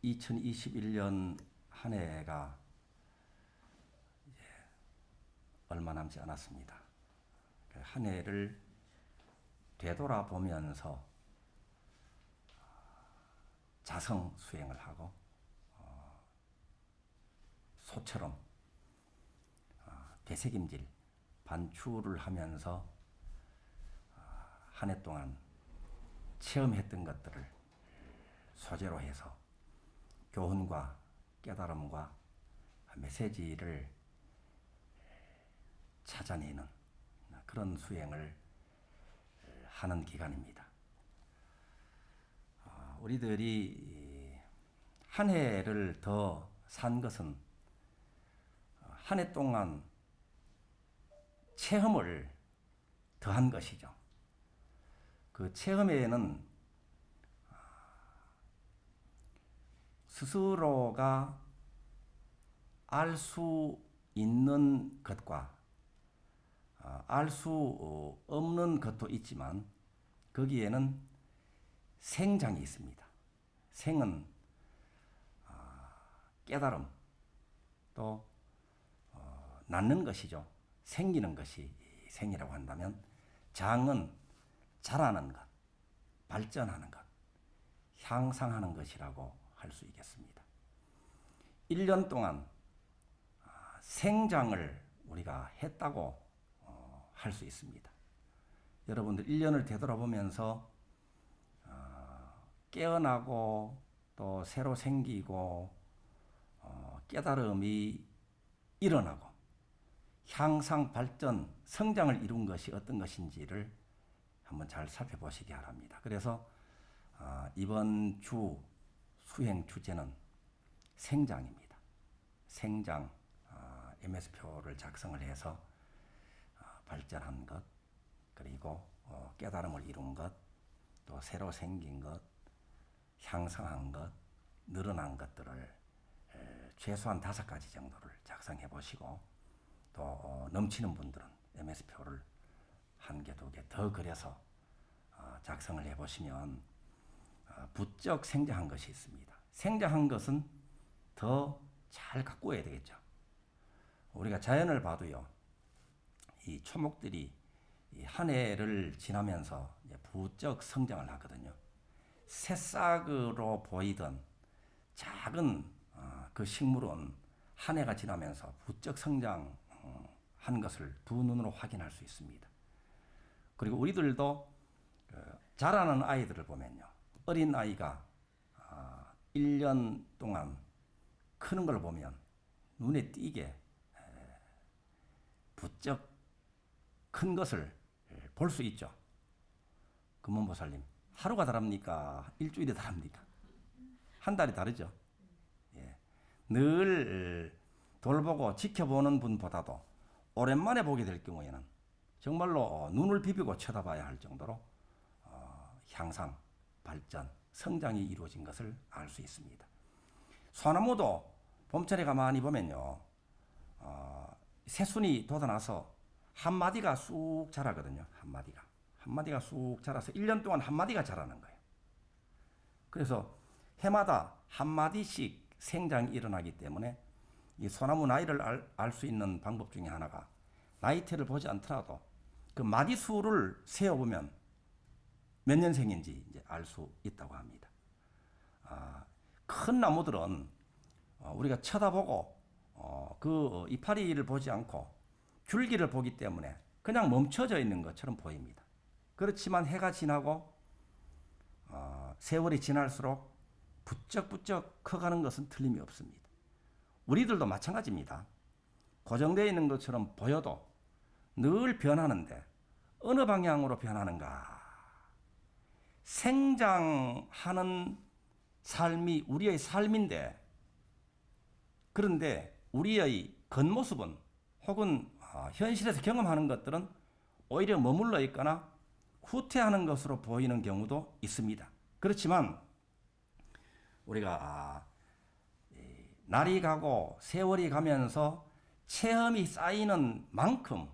2021년 한 해가 얼마 남지 않았습니다. 한 해를 되돌아보면서 자성 수행을 하고 소처럼 되새김질, 반추를 하면서 한 해 동안 체험했던 것들을 소재로 해서 교훈과 깨달음과 메시지를 찾아내는 그런 수행을 하는 기간입니다. 우리들이 한 해를 더 산 것은 한 해 동안 체험을 더한 것이죠. 그 체험에는 스스로가 알 수 있는 것과 알 수 없는 것도 있지만 거기에는 생장이 있습니다. 생은 깨달음, 또 낳는 것이죠. 생기는 것이 생이라고 한다면, 장은 자라는 것, 발전하는 것, 향상하는 것이라고 할 수 있겠습니다. 1년 동안 생장을 우리가 했다고 할 수 있습니다. 여러분들 1년을 되돌아보면서 깨어나고 또 새로 생기고 깨달음이 일어나고 향상, 발전, 성장을 이룬 것이 어떤 것인지를 한번 잘 살펴보시기 바랍니다. 그래서 이번 주 수행 주제는 생장입니다. 생장, MS표를 작성을 해서 발전한 것, 그리고 깨달음을 이룬 것, 또 새로 생긴 것, 향상한 것, 늘어난 것들을 최소한 5가지 정도를 작성해 보시고, 또 넘치는 분들은 MS표를 1개, 2개 더 그려서 작성을 해 보시면 부쩍 생장한 것이 있습니다. 생장한 것은 더 잘 가꾸어야 되겠죠. 우리가 자연을 봐도요, 이 초목들이 한 해를 지나면서 부쩍 성장을 하거든요. 새싹으로 보이던 작은 그 식물은 한 해가 지나면서 부쩍 성장한 것을 두 눈으로 확인할 수 있습니다. 그리고 우리들도 자라는 아이들을 보면요, 어린 아이가 1년 동안 크는 걸 보면 눈에 띄게 부쩍 큰 것을 볼 수 있죠. 금원보살님, 하루가 다릅니까? 일주일이 다릅니까? 한 달이 다르죠. 예. 늘 돌보고 지켜보는 분보다도 오랜만에 보게 될 경우에는 정말로 눈을 비비고 쳐다봐야 할 정도로 향상, 발전, 성장이 이루어진 것을 알 수 있습니다. 소나무도 봄철에 가만히 보면요, 새순이 돋아나서 한 마디가 쑥 자라거든요. 한 마디가 쑥 자라서 1년 동안 한 마디가 자라는 거예요. 그래서 해마다 한 마디씩 생장이 일어나기 때문에 이 소나무 나이를 알 수 있는 방법 중에 하나가, 나이테를 보지 않더라도 그 마디 수를 세어보면 몇 년생인지 이제 알 수 있다고 합니다. 큰 나무들은 우리가 쳐다보고 그 이파리를 보지 않고 줄기를 보기 때문에 그냥 멈춰져 있는 것처럼 보입니다. 그렇지만 해가 지나고 세월이 지날수록 부쩍부쩍 커가는 것은 틀림이 없습니다. 우리들도 마찬가지입니다. 고정되어 있는 것처럼 보여도 늘 변하는데 어느 방향으로 변하는가? 생장하는 삶이 우리의 삶인데, 그런데 우리의 겉모습은 혹은 현실에서 경험하는 것들은 오히려 머물러 있거나 후퇴하는 것으로 보이는 경우도 있습니다. 그렇지만 우리가 날이 가고 세월이 가면서 체험이 쌓이는 만큼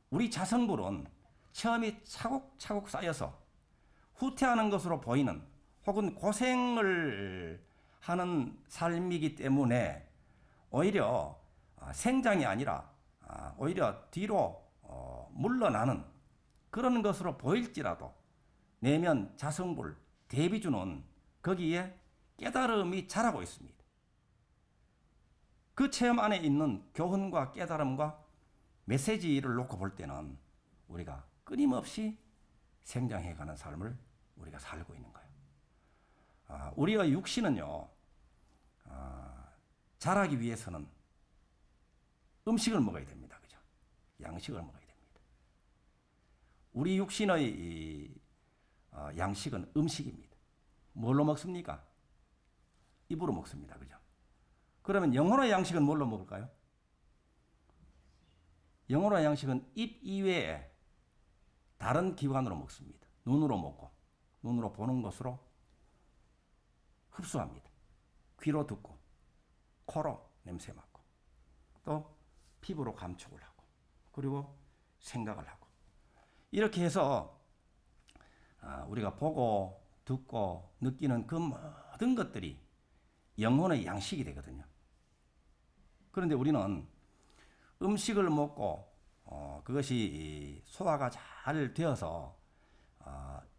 우리 자성불은 체험이 차곡차곡 쌓여서 후퇴하는 것으로 보이는, 혹은 고생을 하는 삶이기 때문에 오히려 생장이 아니라 오히려 뒤로 물러나는 그런 것으로 보일지라도 내면 자성불 대비주는 거기에 깨달음이 자라고 있습니다. 그 체험 안에 있는 교훈과 깨달음과 메시지를 놓고 볼 때는 우리가 끊임없이 생장해가는 삶을 우리가 살고 있는 거예요. 우리의 육신은요, 자라기 위해서는 음식을 먹어야 됩니다. 그죠? 양식을 먹어야 됩니다. 우리 육신의 양식은 음식입니다. 뭘로 먹습니까? 입으로 먹습니다. 그죠? 그러면 영혼의 양식은 뭘로 먹을까요? 영혼의 양식은 입 이외에 다른 기관으로 먹습니다. 눈으로 먹고, 눈으로 보는 것으로 흡수합니다. 귀로 듣고, 코로 냄새 맡고, 또 피부로 감촉을 하고, 그리고 생각을 하고. 이렇게 해서 우리가 보고, 듣고, 느끼는 그 모든 것들이 영혼의 양식이 되거든요. 그런데 우리는 음식을 먹고 그것이 소화가 잘 되어서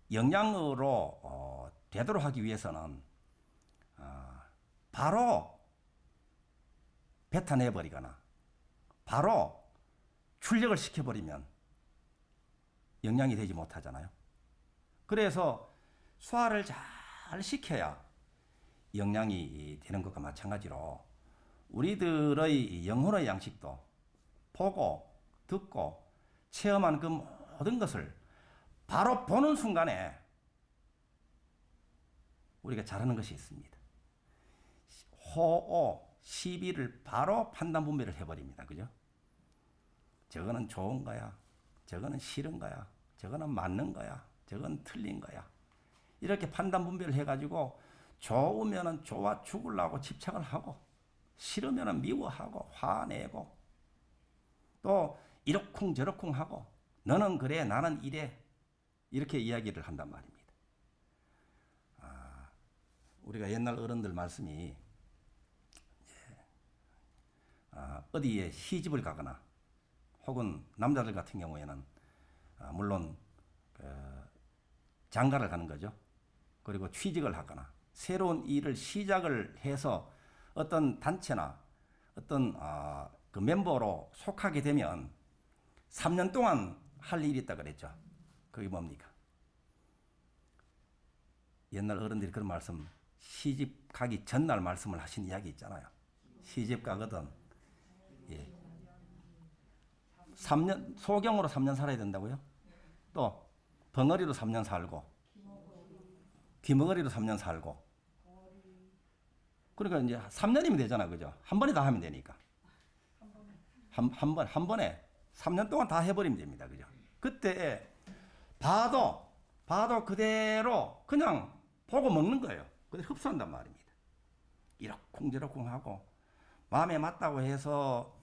영양으로 되도록 하기 위해서는 바로 뱉어내버리거나 바로 출력을 시켜버리면 영양이 되지 못하잖아요. 그래서 소화를 잘 시켜야 영양이 되는 것과 마찬가지로 우리들의 영혼의 양식도 보고 듣고 체험한 그 모든 것을 바로 보는 순간에 우리가 잘하는 것이 있습니다. 호오, 시비를 바로 판단 분별을 해버립니다. 그죠? 저거는 좋은 거야. 저거는 싫은 거야. 저거는 맞는 거야. 저건 틀린 거야. 이렇게 판단 분별을 해가지고 좋으면은 좋아 죽으려고 집착을 하고 싫으면은 미워하고 화내고 또 이러쿵저러쿵 하고 너는 그래 나는 이래 이렇게 이야기를 한단 말입니다. 우리가 옛날 어른들 말씀이 어디에 시집을 가거나 혹은 남자들 같은 경우에는 물론 장가를 가는 거죠. 그리고 취직을 하거나 새로운 일을 시작을 해서 어떤 단체나 어떤 그 멤버로 속하게 되면 3년 동안 할 일이 있다 그랬죠. 그게 뭡니까? 옛날 어른들이 그런 말씀 시집 가기 전날 말씀을 하신 이야기 있잖아요. 시집 가거든. 예. 3년 소경으로 3년 살아야 된다고요? 또 벙어리로 3년 살고 귀머거리로 3년 살고 그러니까 이제 3년이면 되잖아. 그죠? 한 번에 다 하면 되니까. 한 번에 3년 동안 다 해버리면 됩니다. 그죠? 그때 봐도 그대로 그냥 보고 먹는 거예요. 그대로 흡수한단 말입니다. 이러쿵저러쿵 하고 마음에 맞다고 해서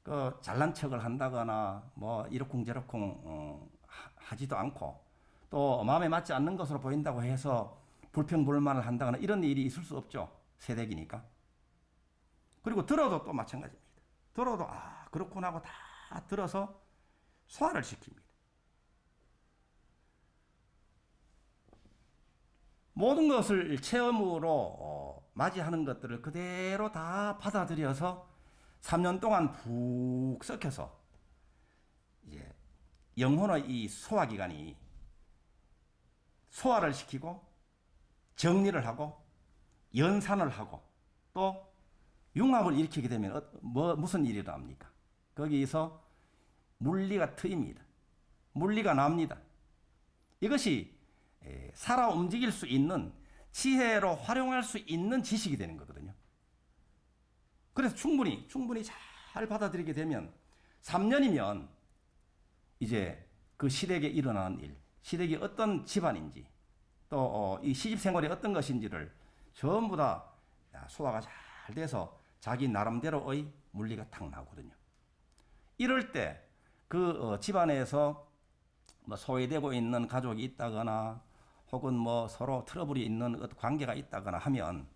그 잘난 척을 한다거나 이러쿵저러쿵 하지도 않고 또 마음에 맞지 않는 것으로 보인다고 해서 불평불만을 한다거나 이런 일이 있을 수 없죠. 세대기니까. 그리고 들어도 또 마찬가지입니다. 들어도 그렇구나 하고 다 들어서 소화를 시킵니다. 모든 것을 체험으로 맞이하는 것들을 그대로 다 받아들여서 3년 동안 푹 썩혀서 이제 영혼의 이 소화기관이 소화를 시키고 정리를 하고 연산을 하고 또 융합을 일으키게 되면 무슨 일이 일어납니까? 거기서 물리가 트입니다. 물리가 납니다. 이것이 살아 움직일 수 있는 지혜로 활용할 수 있는 지식이 되는 거거든요. 그래서 충분히 잘 받아들이게 되면 3년이면 이제 그 시댁에 일어나는 일, 시댁이 어떤 집안인지 또 이 시집 생활이 어떤 것인지를 전부 다 소화가 잘 돼서 자기 나름대로의 물리가 탁 나오거든요. 이럴 때 그 집안에서 소외되고 있는 가족이 있다거나 혹은 서로 트러블이 있는 관계가 있다거나 하면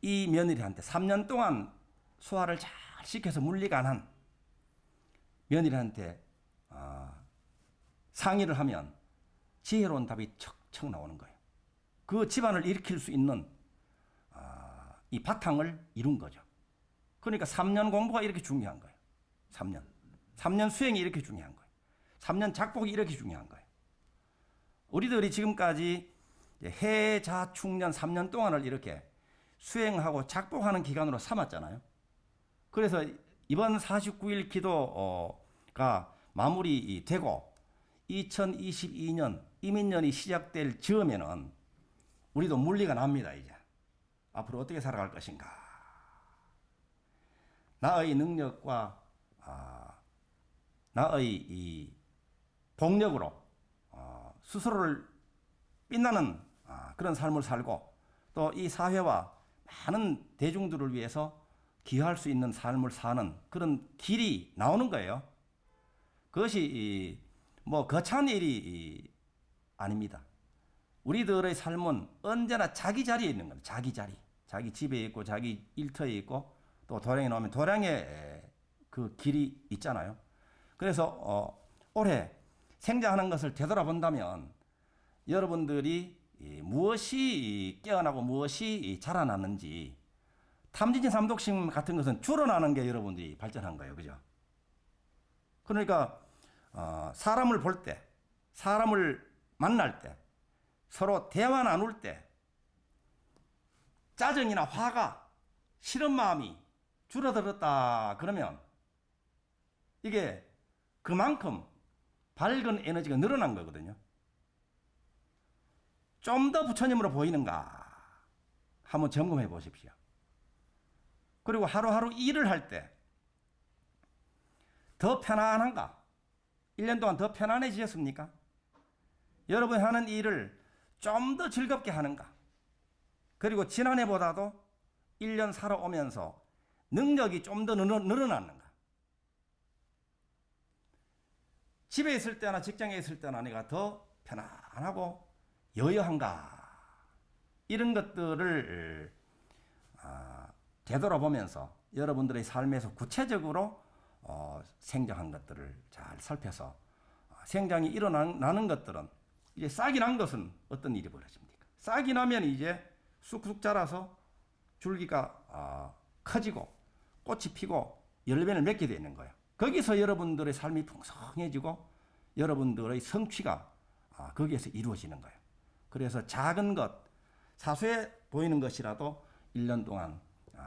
이 며느리한테 3년 동안 소화를 잘 시켜서 물리가 안 한 며느리한테 상의를 하면 지혜로운 답이 척척 나오는 거예요. 그 집안을 일으킬 수 있는 이 바탕을 이룬 거죠. 그러니까 3년 공부가 이렇게 중요한 거예요. 3년 수행이 이렇게 중요한 거예요. 3년 작복이 이렇게 중요한 거예요. 우리들이 지금까지 해자충년 3년 동안을 이렇게 수행하고 작복하는 기간으로 삼았잖아요. 그래서 이번 49일 기도가 마무리되고 2022년 이민년이 시작될 즈음에는 우리도 물리가 납니다. 이제 앞으로 어떻게 살아갈 것인가. 나의 능력과 나의 이 복력으로 스스로를 빛나는 그런 삶을 살고 또 이 사회와 많은 대중들을 위해서 기여할 수 있는 삶을 사는 그런 길이 나오는 거예요. 그것이 뭐 거창한 일이 아닙니다. 우리들의 삶은 언제나 자기 자리에 있는 겁니다. 자기 자리. 자기 집에 있고 자기 일터에 있고 또 도량에 나오면 도량에 그 길이 있잖아요. 그래서 올해 생장하는 것을 되돌아본다면 여러분들이 무엇이 깨어나고 무엇이 자라났는지 탐진치 삼독심 같은 것은 줄어나는 게 여러분들이 발전한 거예요. 그죠? 그러니까 사람을 볼 때, 사람을 만날 때, 서로 대화 나눌 때 짜증이나 화가 싫은 마음이 줄어들었다 그러면 이게 그만큼 밝은 에너지가 늘어난 거거든요. 좀 더 부처님으로 보이는가 한번 점검해 보십시오. 그리고 하루하루 일을 할 때 더 편안한가? 1년 동안 더 편안해지셨습니까? 여러분이 하는 일을 좀 더 즐겁게 하는가? 그리고 지난해보다도 1년 살아오면서 능력이 좀 더 늘어났는가? 집에 있을 때나 직장에 있을 때나 내가 더 편안하고 여여한가? 이런 것들을 되돌아보면서 여러분들의 삶에서 구체적으로 생장한 것들을 잘 살펴서 생장이 일어나는 것들은 이제 싹이 난 것은 어떤 일이 벌어집니까? 싹이 나면 이제 쑥쑥 자라서 줄기가 커지고 꽃이 피고 열매를 맺게 되는 거예요. 거기서 여러분들의 삶이 풍성해지고 여러분들의 성취가 거기에서 이루어지는 거예요. 그래서 작은 것, 사소해 보이는 것이라도 1년 동안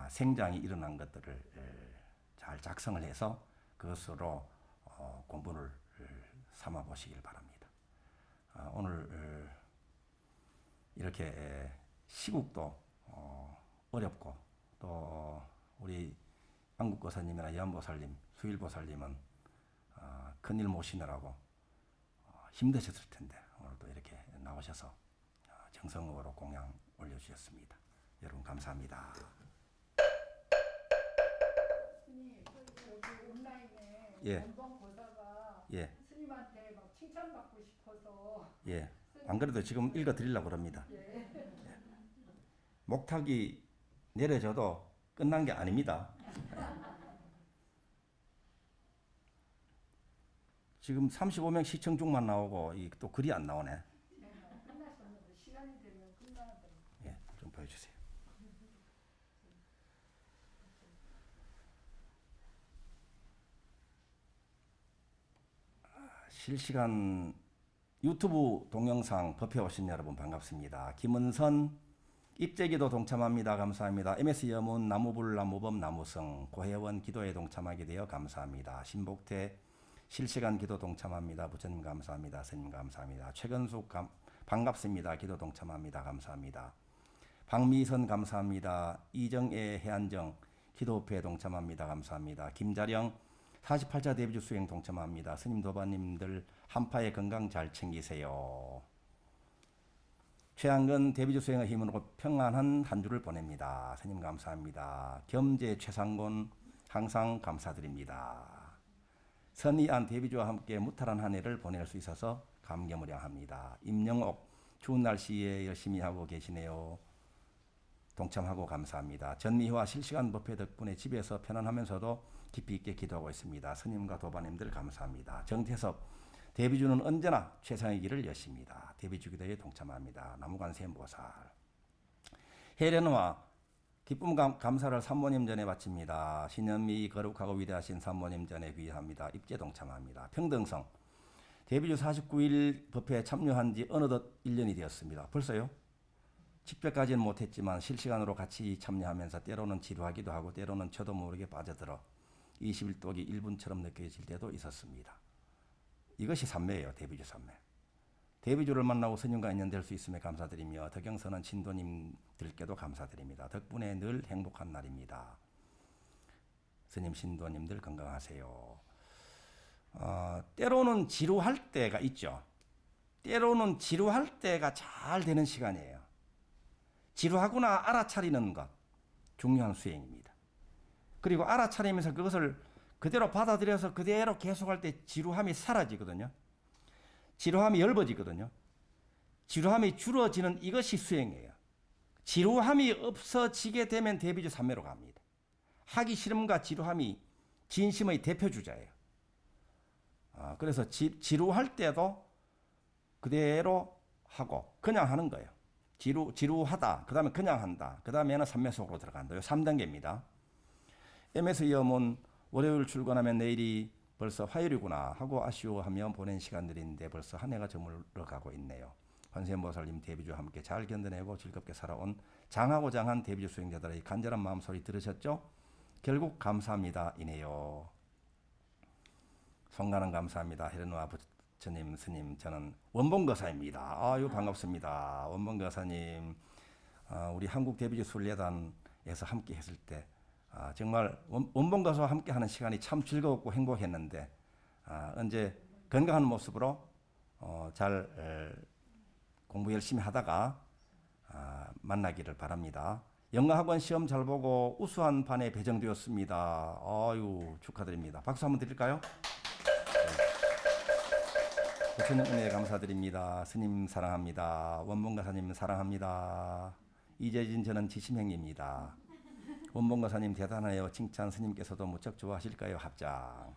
생장이 일어난 것들을 잘 작성을 해서 그것으로 공부를 삼아 보시길 바랍니다. 오늘 이렇게 시국도 어렵고 또 우리 안국보살님이나 연보살님, 수일보살님은 큰일 모시느라고 힘드셨을 텐데 오늘도 이렇게 나오셔서 정성으로 공양 올려주셨습니다. 여러분 감사합니다. 스님, 여기 온라인에 예. 원봉 보다가 예, 스님한테 막 칭찬받고 싶어서 예. 안 그래도 지금 읽어드리려고 합니다. 예. 목탁이 내려져도 끝난 게 아닙니다. 지금 35명 시청 중만 나오고 또 글이 안 나오네. 끝나셨는데 시간이 되면 끝나는데 예, 좀 보여주세요. 실시간 유튜브 동영상 법회 오신 여러분 반갑습니다. 김은선 입제기도 동참합니다. 감사합니다. MS 여문 나무불 나무범 나무성 고혜원 기도에 동참하게 되어 감사합니다. 신복태 실시간 기도 동참합니다. 부처님 감사합니다. 스님 감사합니다. 최건숙 반갑습니다. 기도 동참합니다. 감사합니다. 박미선 감사합니다. 이정애 해안정 기도회에 동참합니다. 감사합니다. 김자령 48차 대비주 수행 동참합니다. 스님 도반님들 한파의 건강 잘 챙기세요. 최한근 대비주 수행의 힘으로 평안한 한 주를 보냅니다. 스님 감사합니다. 겸재 최상곤 항상 감사드립니다. 선의안 대비주와 함께 무탈한 한 해를 보낼 수 있어서 감개무량합니다. 임영옥 추운 날씨에 열심히 하고 계시네요. 동참하고 감사합니다. 전미희와 실시간 법회 덕분에 집에서 편안하면서도 깊이 있게 기도하고 있습니다. 스님과 도반님들 감사합니다. 정태섭 대비주는 언제나 최상의 길을 여십니다. 대비주 기도에 동참합니다. 나무관세음보살. 혜련과 기쁨 감사를 산모님 전에 바칩니다. 신현미 거룩하고 위대하신 산모님 전에 귀의합니다. 입제 동참합니다. 평등성 대비주 49일 법회에 참여한 지 어느덧 1년이 되었습니다. 벌써요? 직접까지는 못했지만 실시간으로 같이 참여하면서 때로는 지루하기도 하고 때로는 저도 모르게 빠져들어 21독이 1분처럼 느껴질 때도 있었습니다. 이것이 삼매예요. 대비주 삼매. 대비주를 만나고 스님과 인연될 수 있음에 감사드리며 덕영선언 신도님들께도 감사드립니다. 덕분에 늘 행복한 날입니다. 스님 신도님들 건강하세요. 때로는 지루할 때가 있죠. 때로는 지루할 때가 잘 되는 시간이에요. 지루하구나 알아차리는 것 중요한 수행입니다. 그리고 알아차리면서 그것을 그대로 받아들여서 그대로 계속할 때 지루함이 사라지거든요. 지루함이 엷어지거든요. 지루함이 줄어지는 이것이 수행이에요. 지루함이 없어지게 되면 대비주 삼매로 갑니다. 하기 싫음과 지루함이 진심의 대표주자예요. 그래서 지루할 때도 그대로 하고 그냥 하는 거예요. 지루하다. 그 다음에 그냥 한다. 그 다음에는 삼매 속으로 들어간다. 요 3단계입니다. MS 염원 월요일 출근하면 내일이 벌써 화요일이구나 하고 아쉬워하며 보낸 시간들인데 벌써 한 해가 저물어가고 있네요. 관세음보살님 대비주와 함께 잘 견뎌내고 즐겁게 살아온 장하고 장한 대비주 수행자들의 간절한 마음소리 들으셨죠? 결국 감사합니다 이네요. 송가는 감사합니다. 헤르노아 부처님 스님 저는 원봉거사입니다. 아유 반갑습니다. 원봉거사님 우리 한국 대비주 순례단에서 함께 했을 때 정말 원봉가수와 함께하는 시간이 참 즐거웠고 행복했는데 언제 건강한 모습으로 잘 공부 열심히 하다가 만나기를 바랍니다. 영어학원 시험 잘 보고 우수한 반에 배정되었습니다. 아유 축하드립니다. 박수 한번 드릴까요? 부처님 은혜 감사드립니다. 스님 사랑합니다. 원봉가사님 사랑합니다. 이재진 저는 지심행입니다. 원봉가사님 대단해요. 칭찬 스님께서도 무척 좋아하실까요? 합장.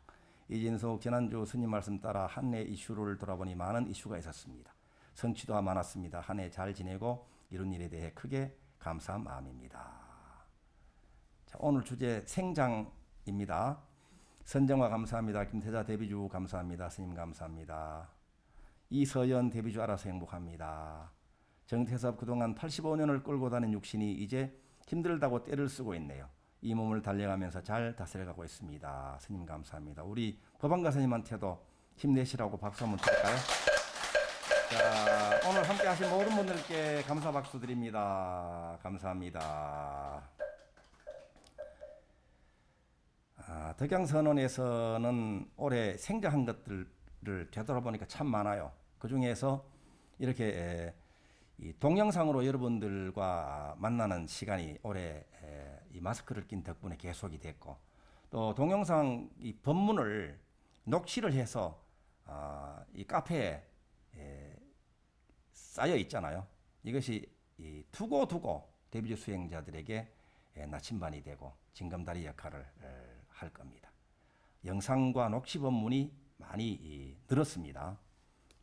이진숙 지난주 스님 말씀 따라 한 해 이슈를 돌아보니 많은 이슈가 있었습니다. 성취도가 많았습니다. 한 해 잘 지내고 이룬 일에 대해 크게 감사한 마음입니다. 자, 오늘 주제 생장입니다. 선정화 감사합니다. 김태자 대비주 감사합니다. 스님 감사합니다. 이서연 대비주 알아서 행복합니다. 정태섭 그동안 85년을 끌고 다닌 육신이 이제 힘들다고 떼를 쓰고 있네요. 이 몸을 달려가면서 잘 다스려가고 있습니다. 스님 감사합니다. 우리 법안가사님한테도 힘내시라고 박수 한번 드릴까요? 자, 오늘 함께 하신 모든 분들께 감사 박수 드립니다. 감사합니다. 덕양선언에서는 올해 생자한 것들을 되돌아보니까 참 많아요. 그 중에서 이렇게 이 동영상으로 여러분들과 만나는 시간이 올해 이 마스크를 낀 덕분에 계속이 됐고 또 동영상 이 법문을 녹취를 해서 이 카페에 쌓여 있잖아요. 이것이 이 두고두고 대비주 수행자들에게 나침반이 되고 징검다리 역할을 할 겁니다. 영상과 녹취 법문이 많이 늘었습니다.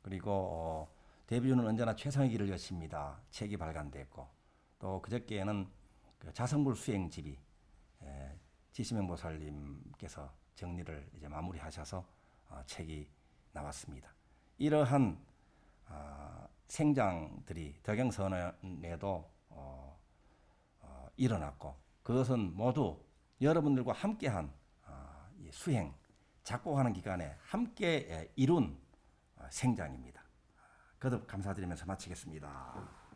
그리고 대비주는 언제나 최상의 길을 여십니다. 책이 발간됐고 또 그저께에는 그 자성불 수행집이 지시명보살님께서 정리를 이제 마무리하셔서 책이 나왔습니다. 이러한 생장들이 덕양선언에도 일어났고 그것은 모두 여러분들과 함께한 수행, 작곡하는 기간에 함께 이룬 생장입니다. 거듭 감사드리면서 마치겠습니다.